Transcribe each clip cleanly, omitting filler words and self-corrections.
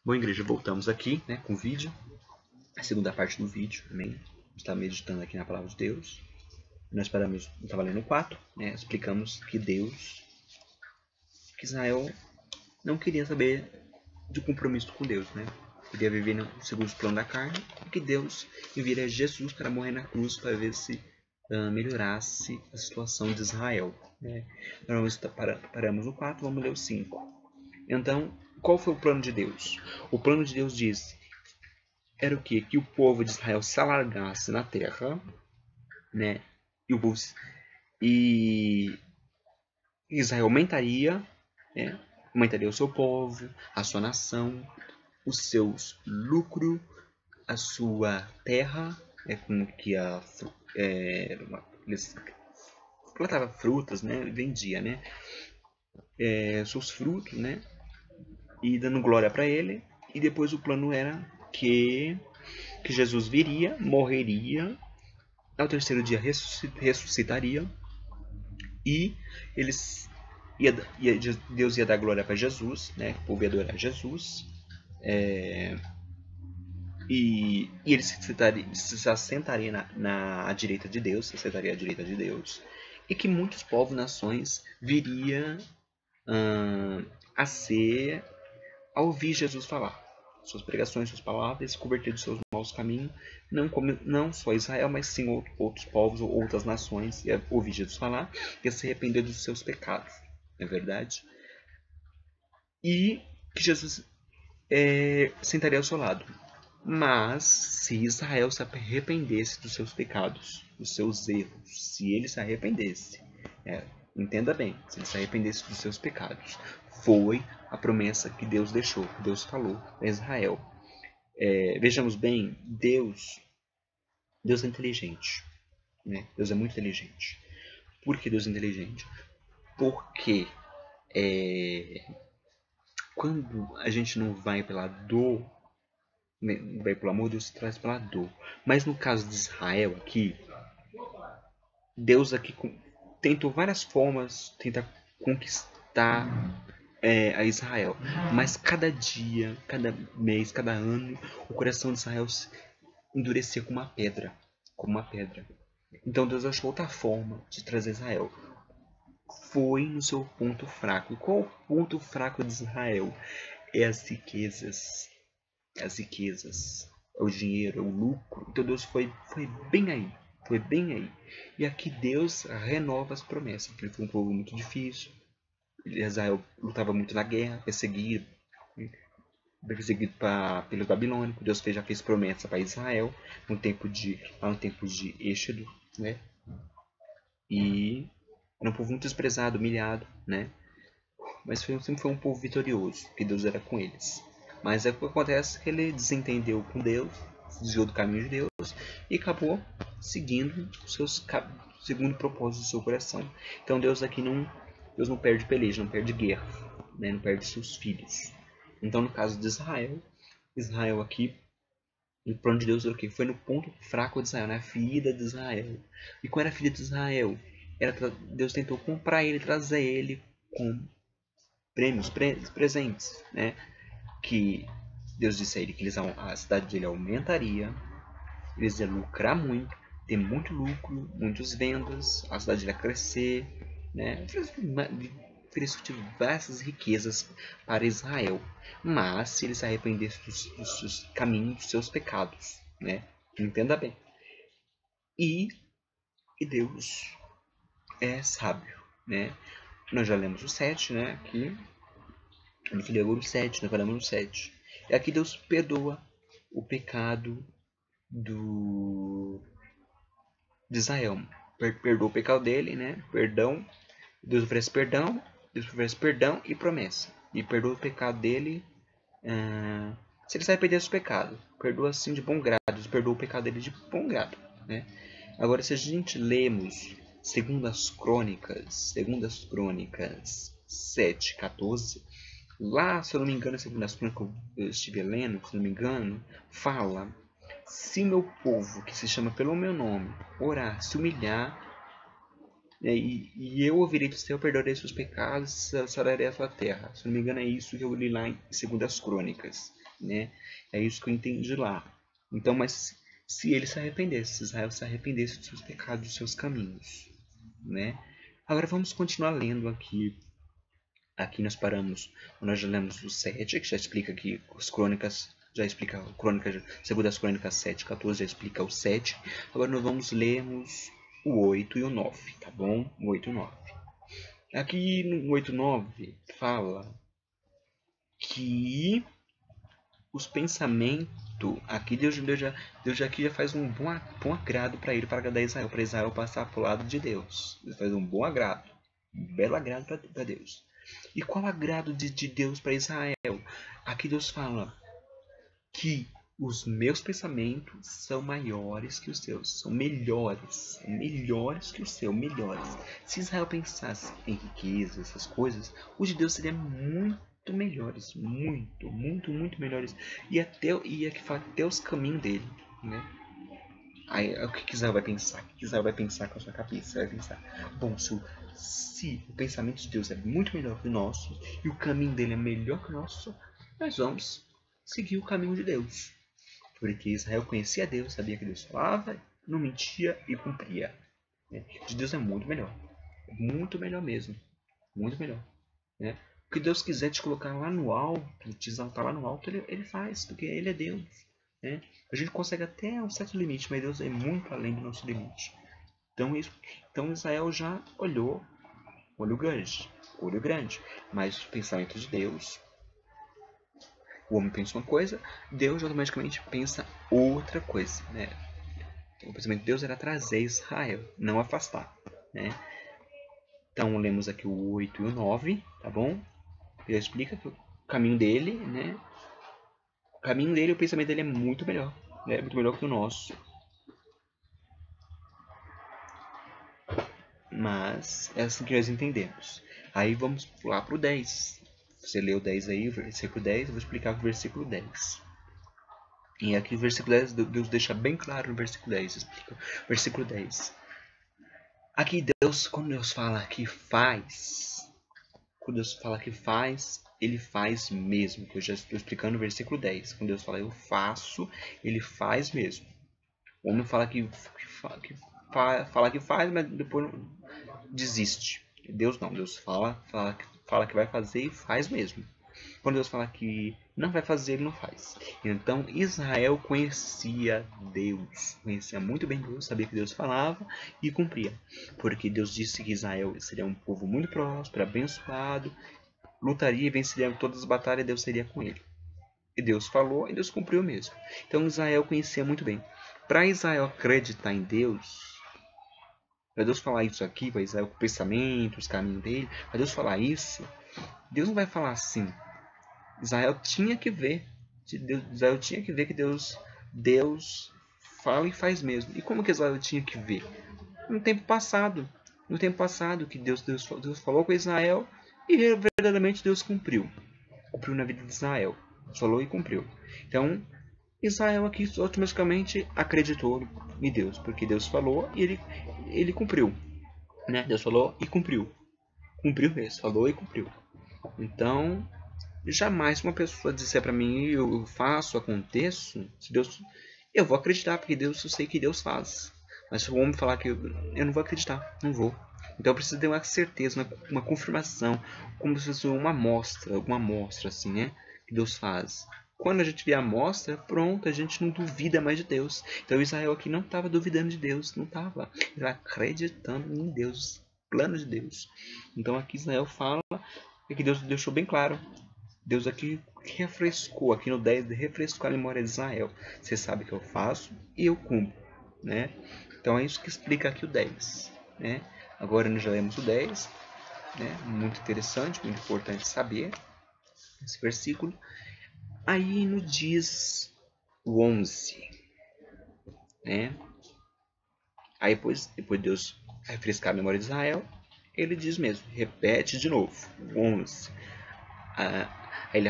Bom, igreja, voltamos aqui, né, com o vídeo, a segunda parte do vídeo, amém? Está meditando aqui na palavra de Deus. Nós paramos, estava lendo o 4, né, explicamos que Israel não queria saber de compromisso com Deus, né? Queria viver segundo os planos da carne, e que Deus enviaria Jesus para morrer na cruz para ver se melhorasse a situação de Israel, né? Nós paramos no 4, vamos ler o 5. Então, qual foi o plano de Deus? O plano de Deus disse, era o quê? Que o povo de Israel se alargasse na terra, né? E Israel aumentaria, né? Aumentaria o seu povo, a sua nação, os seus lucros, a sua terra, como que eles plantavam frutas, né? Vendia, né? Seus frutos, né? E dando glória para ele. E depois o plano era que Jesus viria, morreria, ao terceiro dia ressuscitaria e Deus ia dar glória para Jesus, né? O povo ia adorar Jesus, e ele se assentaria à direita de Deus, e que muitos povos, nações viria a ouvir Jesus falar suas pregações, suas palavras, se converter dos seus maus caminhos, não só Israel, mas sim outros povos ou outras nações, ia ouvir Jesus falar, ia se arrepender dos seus pecados, não é verdade? E que Jesus sentaria ao seu lado. Mas, se Israel se arrependesse dos seus pecados, dos seus erros, se ele se arrependesse, entenda bem, se ele se arrependesse dos seus pecados, foi a promessa que Deus deixou, que Deus falou a Israel. Vejamos bem, Deus é inteligente, né? Deus é muito inteligente. Por que Deus é inteligente? Porque quando a gente não vai pela dor, vai pelo amor, Deus traz pela dor. Mas no caso de Israel aqui, Deus aqui tentou várias formas, tentar conquistar a Israel. Mas cada dia, cada mês, cada ano, o coração de Israel endurecia como uma pedra. Então Deus achou outra forma de trazer Israel. Foi no seu ponto fraco. E qual o ponto fraco de Israel? É as riquezas. É o dinheiro, é o lucro. Então Deus foi bem aí. E aqui Deus renova as promessas. Porque foi um povo muito difícil. Israel lutava muito na guerra, perseguido pelos babilônicos. Deus já fez promessa para Israel no tempo de Êxodo, né? E era um povo muito desprezado, humilhado, né? Mas sempre foi um povo vitorioso, que Deus era com eles. Mas o que acontece é que ele desentendeu com Deus, se desviou do caminho de Deus e acabou seguindo segundo o propósito do seu coração. Então Deus aqui Deus não perde peleja, não perde guerra, né? Não perde seus filhos. Então no caso de Israel aqui, o plano de Deus era o quê? Foi no ponto fraco de Israel, na ferida de Israel. E qual era a ferida de Israel? Deus tentou comprar ele, trazer ele com prêmios, presentes, né? Que Deus disse a ele que a cidade dele aumentaria, eles iam lucrar muito, ter muito lucro, muitas vendas, a cidade ia crescer, né? Ofereceu diversas riquezas para Israel, mas se ele se arrependesse dos seus caminhos, dos seus pecados, né? Entenda bem. E Deus é sábio, né? Nós já lemos o 7, né? Aqui, vamos ler agora o 7, nós falamos no 7. E aqui Deus perdoa o pecado de Israel. Perdoa o pecado dele, né? Deus oferece perdão e promessa. E perdoa o pecado dele. Se ele se arrepender dos pecados, perdoa assim de bom grado. Deus perdoa o pecado dele de bom grado, né? Agora, se a gente lemos Segundas Crônicas 7:14, lá, se eu não me engano, Segundas Crônicas eu estive lendo, se não me engano, fala: se meu povo, que se chama pelo meu nome, orar, se humilhar, e eu ouvirei do céu, perdoarei seus pecados, sararei a sua terra. Se não me engano, é isso que eu li lá em Segundas Crônicas. né? É isso que eu entendi lá. Então, mas se ele se arrependesse, se Israel se arrependesse dos seus pecados, dos seus caminhos, né? Agora vamos continuar lendo aqui. Aqui nós paramos, nós já lemos o 7, que já explica aqui as crônicas, já explica a crônica, segundo as crônicas 7, 14, já explica o 7. Agora nós vamos lermos o 8 e o 9, tá bom? O 8 e o 9. Aqui no 8 e 9 fala que os pensamentos, aqui Deus aqui já faz um bom agrado para ele, para agradar Israel, para Israel passar para o lado de Deus. Ele faz um bom agrado, um belo agrado para Deus. E qual o agrado de Deus para Israel? Aqui Deus fala que os meus pensamentos são maiores que os seus, são melhores que os seus, melhores. Se Israel pensasse em riqueza, essas coisas, os de Deus seriam muito melhores, muito melhores. E ia que fala até os caminhos dele, né? Aí o que Israel vai pensar? O que Israel vai pensar com a sua cabeça? Vai pensar, bom, se o pensamento de Deus é muito melhor que o nosso e o caminho dele é melhor que o nosso, nós vamos seguir o caminho de Deus. Porque Israel conhecia Deus, sabia que Deus falava, não mentia e cumpria. De Deus é muito melhor mesmo, muito melhor. Né? O que Deus quiser te colocar lá no alto, te exaltar lá no alto, ele faz, porque Ele é Deus. Né? A gente consegue até um certo limite, mas Deus é muito além do nosso limite. Então Israel já olhou, olho grande, mas o pensamento de Deus, o homem pensa uma coisa, Deus automaticamente pensa outra coisa. Né? O pensamento de Deus era trazer Israel, não afastar. Né? Então lemos aqui o 8 e o 9, tá bom? Ele explica que o caminho dele, né? O caminho dele, o pensamento dele é muito melhor, né? Muito melhor que o nosso. Mas é assim que nós entendemos. Aí vamos pular para o 10. Você leu o 10 aí, o versículo 10, eu vou explicar o versículo 10. E aqui o versículo 10, Deus deixa bem claro no versículo 10. Explica o versículo 10. Aqui Deus, quando Deus fala que faz, Ele faz mesmo. Que eu já estou explicando no versículo 10. Quando Deus fala eu faço, Ele faz mesmo. O homem fala que faz, mas depois desiste. Deus não. Deus fala que vai fazer e faz mesmo. Quando Deus fala que não vai fazer, Ele não faz. Então Israel conhecia Deus, conhecia muito bem Deus, sabia que Deus falava e cumpria. Porque Deus disse que Israel seria um povo muito próspero, abençoado, lutaria e venceria todas as batalhas e Deus seria com ele. E Deus falou e Deus cumpriu mesmo. Então Israel conhecia muito bem. Para Israel acreditar em Deus, para Deus falar isso aqui, para Israel, o pensamento, os caminhos dele, para Deus falar isso, Deus não vai falar assim. Israel tinha que ver. Israel tinha que ver que Deus fala e faz mesmo. E como que Israel tinha que ver? No tempo passado. No tempo passado que Deus falou com Israel e verdadeiramente Deus cumpriu. Cumpriu na vida de Israel. Falou e cumpriu. Então, Israel aqui automaticamente acreditou em Deus. Porque Deus falou e ele cumpriu. Né? Deus falou e cumpriu. Cumpriu mesmo. Falou e cumpriu. Então, jamais uma pessoa disser para mim eu faço, aconteço, se Deus, eu vou acreditar porque Deus, eu sei que Deus faz. Mas se o homem falar que eu não vou acreditar, não vou. Então eu preciso ter uma certeza, uma confirmação, como se fosse uma amostra, alguma amostra assim, né, que Deus faz. Quando a gente vê a amostra, pronto, a gente não duvida mais de Deus. Então Israel aqui não estava duvidando de Deus, não estava, ele acreditando em Deus, plano de Deus. Então aqui Israel fala que Deus deixou bem claro. Deus aqui refrescou, aqui no 10, refrescou a memória de Israel. Você sabe que eu faço e eu cumpro. Né? Então é isso que explica aqui o 10. Né? Agora nós já lemos o 10. Né? Muito interessante, muito importante saber esse versículo. Aí no diz o 11. Né? Aí depois Deus refrescar a memória de Israel, ele diz mesmo, repete de novo, o 11. Ele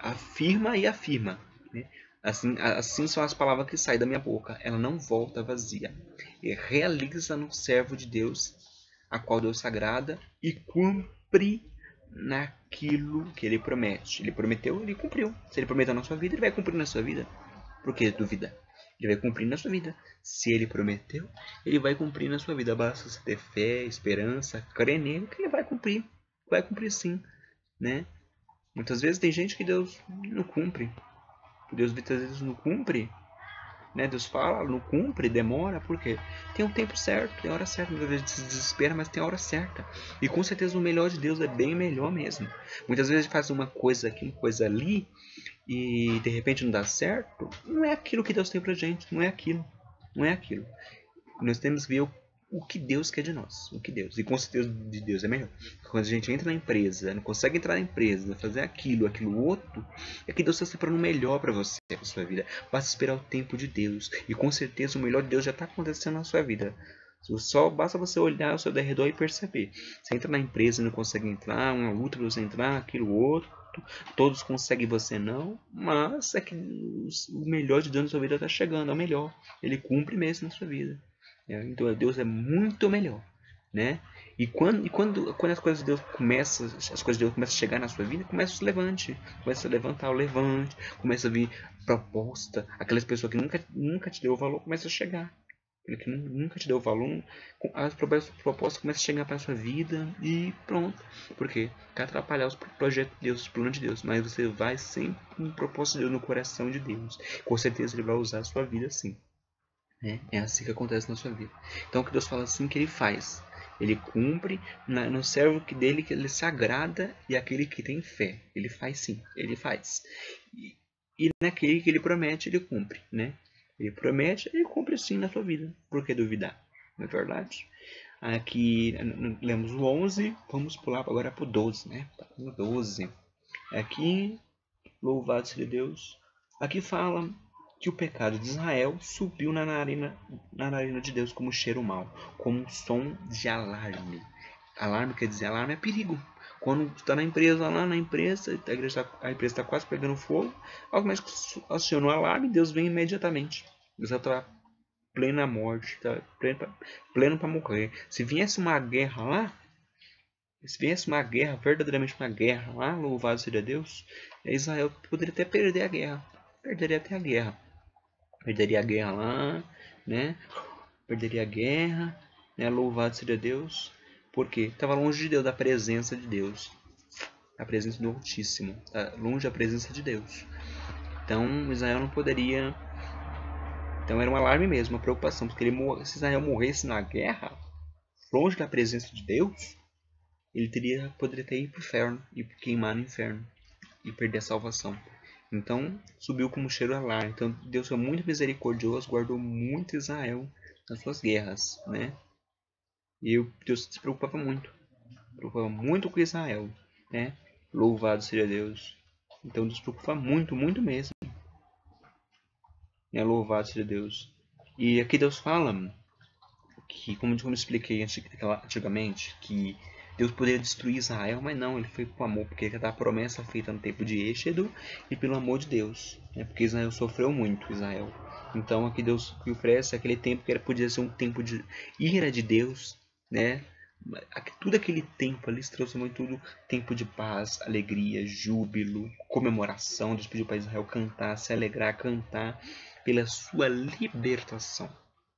afirma e afirma. Né? Assim são as palavras que saem da minha boca. Ela não volta vazia. E realiza no servo de Deus, a qual Deus sagrada, e cumpre naquilo que ele promete. Ele prometeu, ele cumpriu. Se ele prometeu na sua vida, ele vai cumprir na sua vida. Por que duvidar? Ele vai cumprir na sua vida. Se ele prometeu, ele vai cumprir na sua vida. Basta você ter fé, esperança, crer nele que ele vai cumprir. Vai cumprir sim, né? Muitas vezes tem gente que Deus não cumpre. Deus muitas vezes não cumpre, né? Deus fala, não cumpre, demora, por quê? Tem um tempo certo, tem hora certa. Muitas vezes se desespera, mas tem a hora certa. E com certeza o melhor de Deus é bem melhor mesmo. Muitas vezes a gente faz uma coisa aqui, uma coisa ali, e de repente não dá certo. Não é aquilo que Deus tem pra gente, não é aquilo. Não é aquilo. Nós temos que ver o que Deus quer de nós. O que Deus. E com certeza de Deus é melhor. Quando a gente entra na empresa, não consegue entrar na empresa, fazer aquilo outro, é que Deus está separando o melhor para você, para sua vida. Basta esperar o tempo de Deus. E com certeza o melhor de Deus já está acontecendo na sua vida. Só basta você olhar ao seu redor e perceber. Você entra na empresa e não consegue entrar, uma luta para você entrar, aquilo outro. Todos conseguem, você não. Mas é que o melhor de Deus na sua vida está chegando, é o melhor. Ele cumpre mesmo na sua vida. Então Deus é muito melhor, né? E quando as coisas de Deus começam a chegar na sua vida, começa a se levante, começa a levantar o levante, começa a vir proposta, aquelas pessoas que nunca te deu valor começa a chegar. Aquele que nunca te deu valor, as propostas começam a chegar para a sua vida e pronto. Por quê? Quer atrapalhar os projetos de Deus, os planos de Deus, mas você vai sempre com o propósito de Deus no coração de Deus. Com certeza Ele vai usar a sua vida assim. É assim que acontece na sua vida. Então, o que Deus fala assim que Ele faz. Ele cumpre no servo dele que Ele se agrada e aquele que tem fé. Ele faz sim, Ele faz. E naquele que Ele promete, Ele cumpre, né? Ele promete, Ele cumpre sim na sua vida. Por que duvidar? Não é verdade? Aqui lemos o 11, vamos pular agora para o 12, né? O 12. Aqui, louvado seja Deus. Aqui fala que o pecado de Israel subiu na narina de Deus como cheiro mau, como um som de alarme. Alarme quer dizer, alarme é perigo. Quando está na empresa, lá na empresa, a empresa está quase pegando fogo, algo mais aciona o alarme, Deus vem imediatamente. Deus está plena morte, está pleno para morrer. Se viesse uma guerra lá, verdadeiramente uma guerra lá, louvado seja Deus, Israel poderia até perder a guerra. Perderia até a guerra. Perderia a guerra lá, né? Perderia a guerra, né? Louvado seja Deus. Porque estava longe de Deus, da presença de Deus. A presença do Altíssimo. Tá longe da presença de Deus. Então Israel não poderia. Então era um alarme mesmo, uma preocupação. Porque se Israel morresse na guerra, longe da presença de Deus, ele poderia ter ido para o inferno e queimar no inferno e perder a salvação. Então subiu como cheiro a alarme. Então Deus foi muito misericordioso, guardou muito Israel nas suas guerras, né? E Deus se preocupava muito com Israel, né? Louvado seja Deus. Então Deus se preocupa muito, muito mesmo. Né? Louvado seja Deus. E aqui Deus fala que, como eu expliquei antigamente, que Deus poderia destruir Israel, mas não, ele foi com amor, porque ele da promessa feita no tempo de Êxodo e pelo amor de Deus, né? Porque Israel sofreu muito, Israel. Então aqui Deus oferece aquele tempo que podia ser um tempo de ira de Deus, né? Tudo aquele tempo ali se transformou em tudo tempo de paz, alegria, júbilo, comemoração. Deus pediu para Israel cantar, se alegrar, cantar pela sua libertação.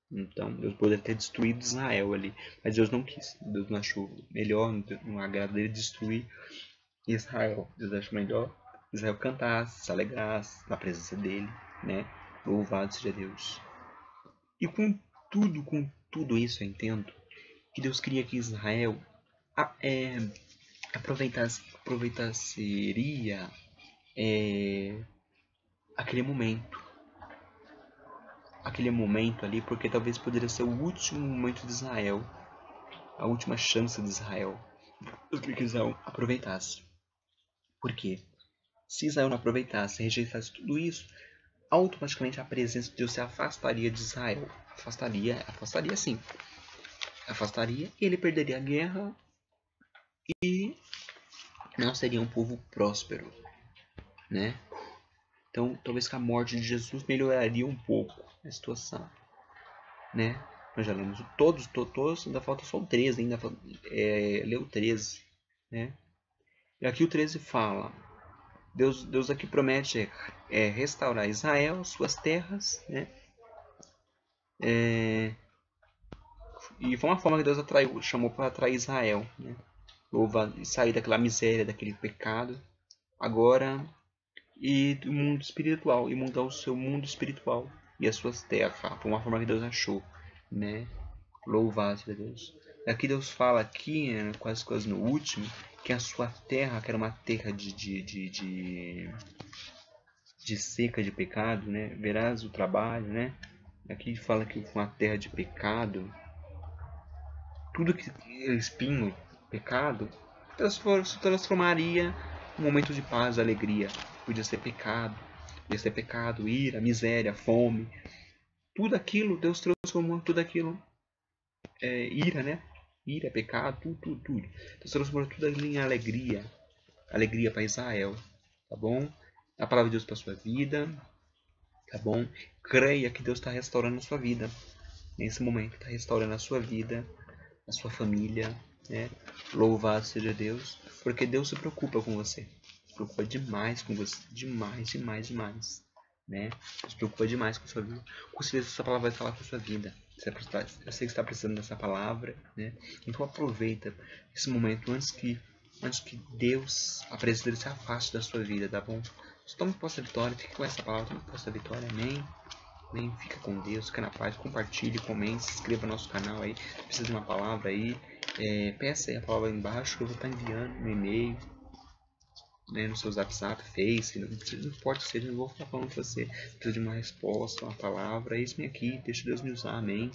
Então Deus poderia ter destruído Israel ali, mas Deus não quis. Deus não achou melhor, não agrada dele destruir Israel. Deus achou melhor Israel cantasse, se alegrasse na presença dele, né? Louvado seja Deus. E com tudo isso eu entendo que Deus queria que Israel aproveitaria aquele momento ali, porque talvez poderia ser o último momento de Israel, a última chance de Israel. Eu queria que Israel aproveitasse. Por quê? Se Israel não aproveitasse, rejeitasse tudo isso, automaticamente a presença de Deus se afastaria de Israel. Afastaria sim. Afastaria e ele perderia a guerra e não seria um povo próspero, né? Então, talvez com a morte de Jesus melhoraria um pouco a situação, né? Nós já lemos todos, ainda falta só o 13, ainda leu 13, né? E aqui o 13 fala, Deus aqui promete restaurar Israel, suas terras, né? E foi uma forma que Deus chamou para atrair Israel, né? Sair daquela miséria, daquele pecado, agora, e do mundo espiritual, e mudar o seu mundo espiritual e as suas terras, foi uma forma que Deus achou, né? Louvado seja Deus. Aqui Deus fala aqui, né, quase no último, que a sua terra, que era uma terra de seca, de pecado, né? Verás o trabalho, né? Aqui fala que foi uma terra de pecado. Tudo que é espinho, pecado, se transformaria em um momento de paz, alegria. Podia ser pecado, ira, miséria, fome. Tudo aquilo, Deus transformou tudo aquilo. Ira, né? Ira, pecado, tudo. Deus transformou tudo aquilo em alegria. Alegria para Israel, tá bom? A palavra de Deus para sua vida, tá bom? Creia que Deus está restaurando a sua vida. Nesse momento, está restaurando a sua vida, a sua família, né? Louvado seja Deus, porque Deus se preocupa com você. Se preocupa demais com você, demais, né? Se preocupa demais com a sua vida. Com certeza essa palavra vai falar com a sua vida. Eu sei que está precisando dessa palavra, né? Então aproveita esse momento antes que Deus, a presença dele se afaste da sua vida, tá bom? Tome posse da vitória, fique com essa palavra, tome posse da vitória, amém? Amém? Fica com Deus, fica na paz, compartilhe, comente, se inscreva no nosso canal aí, precisa de uma palavra aí, peça aí a palavra aí embaixo que eu vou estar enviando no e-mail, né, no seu WhatsApp, Face, não importa o que seja, eu vou ficar falando com você, precisa de uma resposta, uma palavra, eis-me aqui, deixa Deus me usar, amém?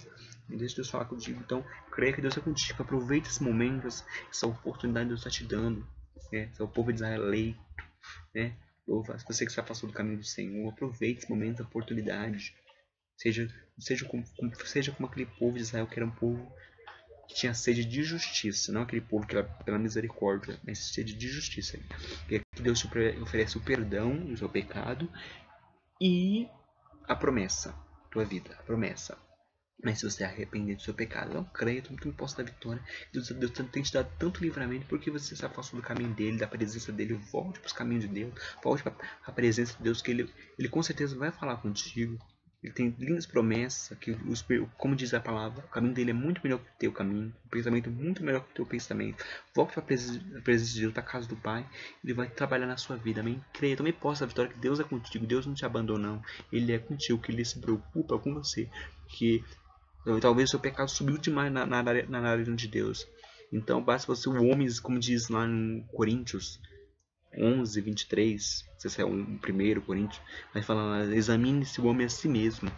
Deixa Deus falar contigo, então, creia que Deus é contigo, aproveita esse momento, essa oportunidade que Deus está te dando, né? Esse é o povo de Israel eleito, né? Louva, se você que está passando do caminho do Senhor, aproveite esse momento, essa oportunidade, seja como aquele povo de Israel que era um povo que tinha sede de justiça, não aquele povo que era pela misericórdia, mas sede de justiça. Que Deus te oferece o perdão do seu pecado e a promessa, tua vida, a promessa. Mas se você arrepender do seu pecado, não creia, tu não posso dar vitória. Deus tem te dado tanto livramento porque você se afastou do caminho dele, da presença dele. Volte para os caminhos de Deus, volte para a presença de Deus, que ele com certeza vai falar contigo. Ele tem lindas promessas, como diz a palavra, o caminho dele é muito melhor que o teu caminho, o pensamento é muito melhor que o teu pensamento. Volte para a presença de Deus, para a casa do Pai, ele vai trabalhar na sua vida, amém? Creia, também possa a vitória que Deus é contigo, Deus não te abandona, não. Ele é contigo, que ele se preocupa com você, que talvez o seu pecado subiu demais na narina de Deus. Então basta você, o homem, como diz lá em Coríntios 11, 23, não sei se é o primeiro Coríntios, vai falar lá, examine-se o homem a si mesmo.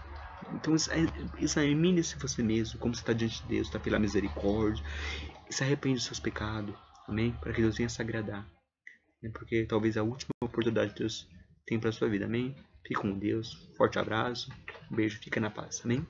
Então examine-se você mesmo, como você está diante de Deus, está pela misericórdia, e se arrepende dos seus pecados, amém? Para que Deus venha se agradar, porque talvez a última oportunidade que Deus tem para a sua vida, amém? Fique com Deus, forte abraço, um beijo, fica na paz, amém?